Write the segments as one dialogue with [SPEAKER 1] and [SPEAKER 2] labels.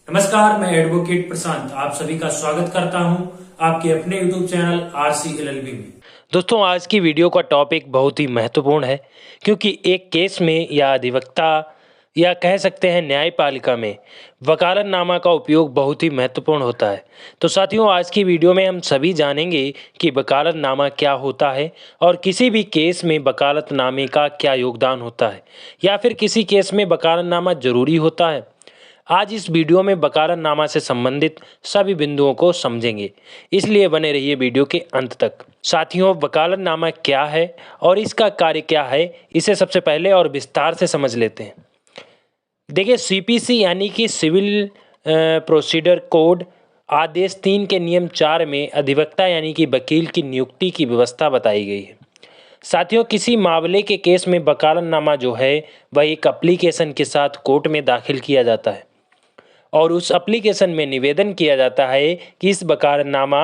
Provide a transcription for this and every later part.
[SPEAKER 1] नमस्कार, मैं एडवोकेट प्रशांत आप सभी का स्वागत करता हूं आपके अपने यूट्यूब चैनल RC LLB में।
[SPEAKER 2] दोस्तों, आज की वीडियो का टॉपिक बहुत ही महत्वपूर्ण है क्योंकि एक केस में या अधिवक्ता या कह सकते हैं न्यायपालिका में वकालतनामा का उपयोग बहुत ही महत्वपूर्ण होता है। तो साथियों, आज की वीडियो में हम सभी जानेंगे कि वकालतनामा क्या होता है और किसी भी केस में वकालतनामे का क्या योगदान होता है या फिर किसी केस में वकालतनामा जरूरी होता है। आज इस वीडियो में वकालतनामा से संबंधित सभी बिंदुओं को समझेंगे, इसलिए बने रहिए वीडियो के अंत तक। साथियों, वकालतनामा क्या है और इसका कार्य क्या है, इसे सबसे पहले और विस्तार से समझ लेते हैं। देखिए, CPC यानी कि सिविल प्रोसीजर कोड आदेश 3 के नियम 4 में अधिवक्ता यानी कि वकील की नियुक्ति की व्यवस्था बताई गई है। साथियों, किसी मामले के केस में वकालतनामा जो है वह एक एप्लीकेशन के साथ कोर्ट में दाखिल किया जाता है और उस एप्लीकेशन में निवेदन किया जाता है कि इस वकालतनामा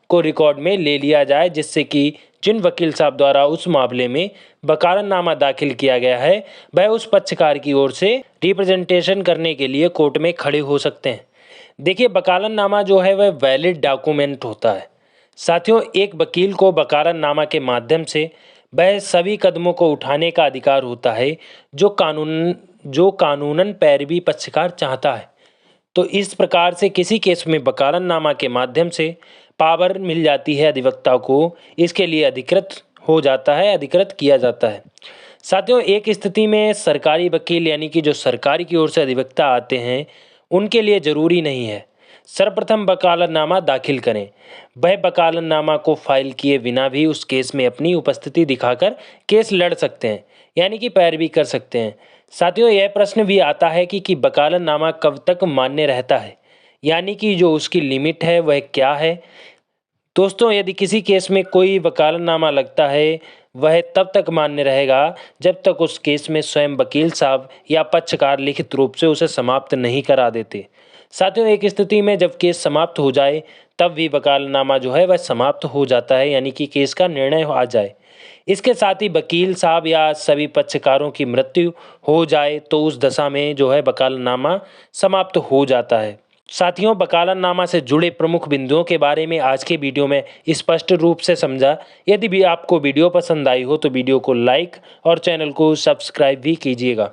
[SPEAKER 2] को रिकॉर्ड में ले लिया जाए, जिससे कि जिन वकील साहब द्वारा उस मामले में वकालतनामा दाखिल किया गया है वह उस पक्षकार की ओर से रिप्रेजेंटेशन करने के लिए कोर्ट में खड़े हो सकते हैं। देखिए, वकालतनामा जो है वह वैलिड डॉक्यूमेंट होता है। साथियों, एक वकील को वकालतनामा के माध्यम से वह सभी कदमों को उठाने का अधिकार होता है जो कानूनन पैरवी पक्षकार चाहता है। तो इस प्रकार से किसी केस में वकालतनामा के माध्यम से पावर मिल जाती है अधिवक्ता को, इसके लिए अधिकृत किया जाता है। साथियों, एक स्थिति में सरकारी वकील यानी कि जो सरकारी की ओर से अधिवक्ता आते हैं उनके लिए जरूरी नहीं है सर्वप्रथम वकालतनामा दाखिल करें। वह वकालतनामा को फाइल किए बिना भी उस केस में अपनी उपस्थिति दिखाकर केस लड़ सकते हैं, यानी कि पैरवी कर सकते हैं। साथियों, यह प्रश्न भी आता है कि वकालतनामा कब तक मान्य रहता है, यानी कि जो उसकी लिमिट है वह क्या है। दोस्तों, यदि किसी केस में कोई वकालतनामा लगता है वह तब तक मान्य रहेगा जब तक उस केस में स्वयं वकील साहब या पक्षकार लिखित रूप से उसे समाप्त नहीं करा देते। साथियों, एक स्थिति में जब केस समाप्त हो जाए तब भी वकालतनामा जो है वह समाप्त हो जाता है, यानी कि केस का निर्णय आ जाए। इसके साथ ही वकील साहब या सभी पक्षकारों की मृत्यु हो जाए तो उस दशा में जो है वकालतनामा समाप्त हो जाता है। साथियों, वकालतनामा से जुड़े प्रमुख बिंदुओं के बारे में आज के वीडियो में स्पष्ट रूप से समझा। यदि भी आपको वीडियो पसंद आई हो तो वीडियो को लाइक और चैनल को सब्सक्राइब भी कीजिएगा।